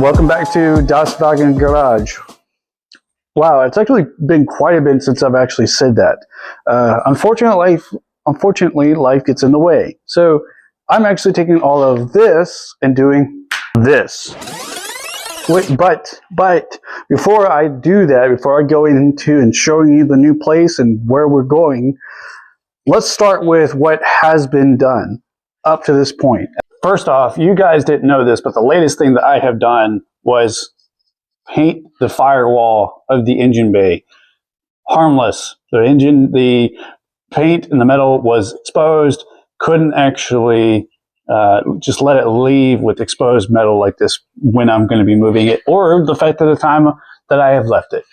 Welcome back to Das Wagen Garage. Wow, it's actually been quite a bit since I've actually said that. Unfortunately, life gets in the way. So I'm actually taking all of this and doing this. Wait, but before I do that, before I go into and showing you the new place and where we're going, let's start with what has been done up to this point. First off, you guys didn't know this, but the latest thing that I have done was paint the firewall of the engine bay. Harmless. The paint in the metal was exposed. Couldn't actually just let it leave with exposed metal like this when I'm going to be moving it, or the fact of the time that I have left it.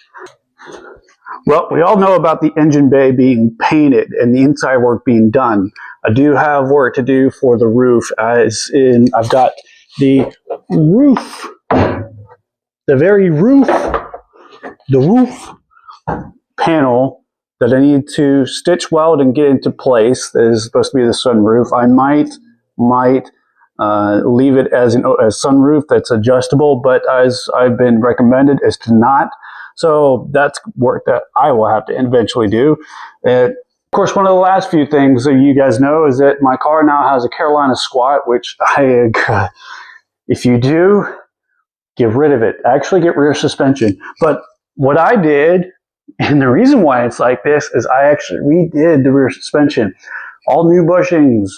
Well, we all know about the engine bay being painted and the inside work being done. I do have work to do for the roof, as in I've got the roof, the roof panel that I need to stitch weld and get into place. That is supposed to be the sunroof. I might leave it as a sunroof that's adjustable, but as I've been recommended, is to not. So that's work that I will have to eventually do. Of course, one of the last few things that you guys know is that my car now has a Carolina squat, which if you do, get rid of it. Actually get rear suspension. But what I did, and the reason why it's like this, is I actually redid the rear suspension. All new bushings,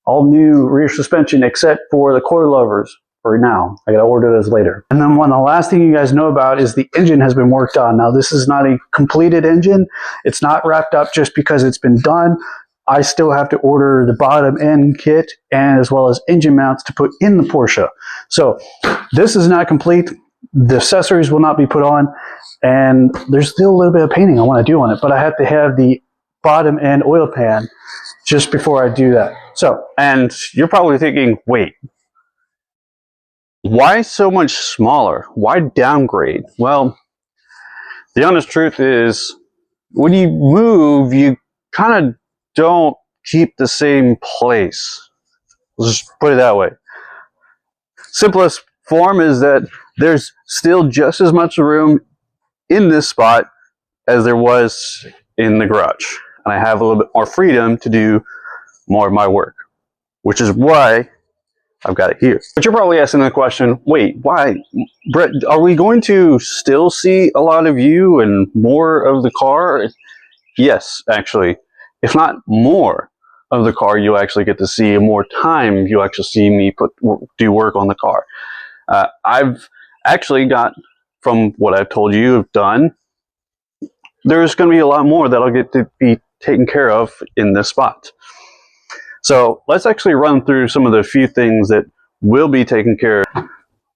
all new rear suspension, except for the coilovers. For now, I gotta order those later. And then the last thing you guys know about is the engine has been worked on. Now, this is not a completed engine. It's not wrapped up just because it's been done. I still have to order the bottom end kit and as well as engine mounts to put in the Porsche. So this is not complete. The accessories will not be put on, and there's still a little bit of painting I want to do on it, but I have to have the bottom end oil pan just before I do that. So, and you're probably thinking, wait, why so much smaller? Why downgrade? Well, the honest truth is, when you move, you kind of don't keep the same place. Let's just put it that way. Simplest form is that there's still just as much room in this spot as there was in the garage. And I have a little bit more freedom to do more of my work, which is why I've got it here. But you're probably asking the question, wait, why? Brett, are we going to still see a lot of you and more of the car? Yes, actually. If not more of the car, you'll actually get to see, and more time you'll actually see me do work on the car. I've actually got, from what I've told you I've done, there's going to be a lot more that I'll get to be taken care of in this spot. So let's actually run through some of the few things that will be taken care of.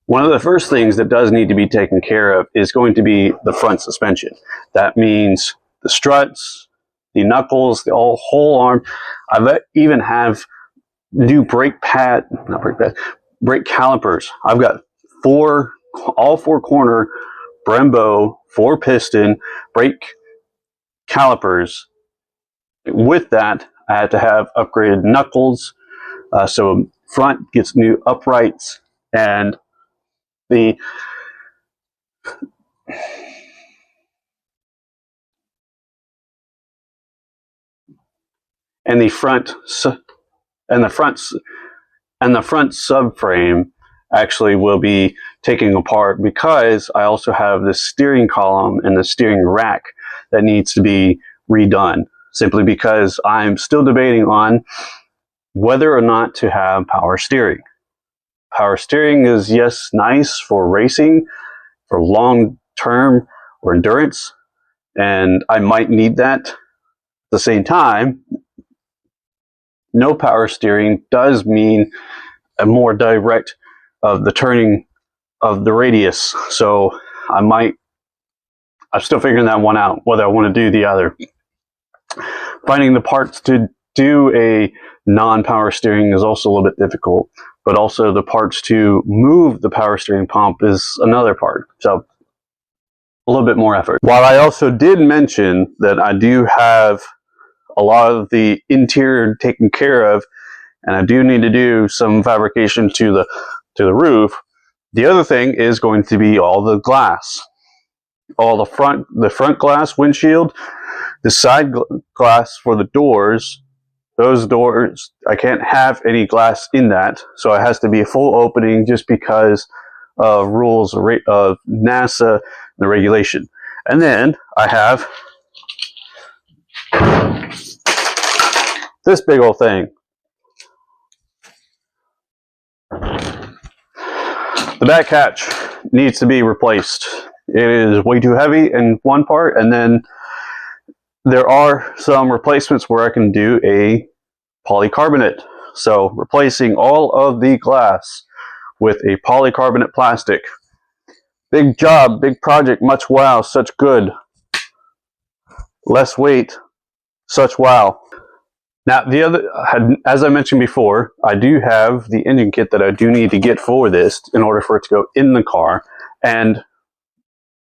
One of the first things that does need to be taken care of is going to be the front suspension. That means the struts, the knuckles, the whole arm. I even have new brake calipers. I've got all four corner Brembo 4-piston brake calipers. With that, I had to have upgraded knuckles, so front gets new uprights, and the front subframe actually will be taken apart, because I also have the steering column and the steering rack that needs to be redone, simply because I'm still debating on whether or not to have power steering. Power steering is, yes, nice for racing, for long term or endurance, and I might need that. At the same time, no power steering does mean a more direct of the turning of the radius. So I'm still figuring that one out, whether I want to do the other. Finding the parts to do a non-power steering is also a little bit difficult, but also the parts to move the power steering pump is another part. So a little bit more effort. While I also did mention that I do have a lot of the interior taken care of, and I do need to do some fabrication to the roof, The other thing is going to be all the glass, all the front glass windshield, the side glass for the doors. Those doors, I can't have any glass in that, so it has to be a full opening just because of rules of NASA and the regulation. And then I have this big old thing. The back hatch needs to be replaced. It is way too heavy in one part, and then there are some replacements where I can do a polycarbonate. So replacing all of the glass with a polycarbonate plastic. Big job, big project, much wow, such good. Less weight, such wow. Now, the other, as I mentioned before, I do have the engine kit that I do need to get for this in order for it to go in the car. And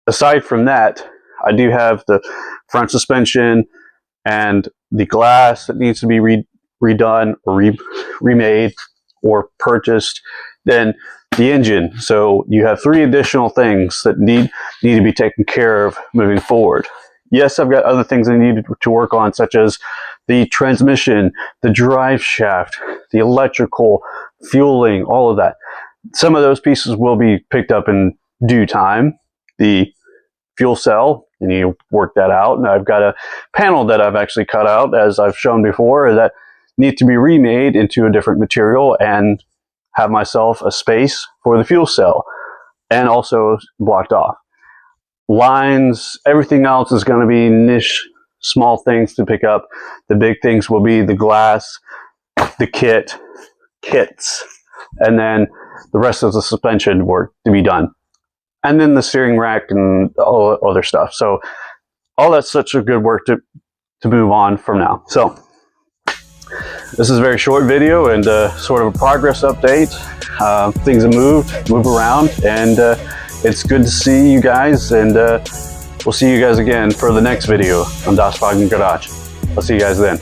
aside from that, I do have the front suspension and the glass that needs to be redone or remade or purchased. Then the engine. So you have 3 additional things that need to be taken care of moving forward. Yes, I've got other things I need to work on, such as the transmission, the drive shaft, the electrical, fueling, all of that. Some of those pieces will be picked up in due time. The fuel cell, you need to work that out. And I've got a panel that I've actually cut out, as I've shown before, that needs to be remade into a different material and have myself a space for the fuel cell and also blocked off. Lines, everything else is going to be niche, small things to pick up. The big things will be the glass, the kits, and then the rest of the suspension work to be done. And then the steering rack and all other stuff. So all that's such a good work to move on from now. So this is a very short video and sort of a progress update. Things have move around, and it's good to see you guys, and we'll see you guys again for the next video on Das Wagen Garage. I'll see you guys then.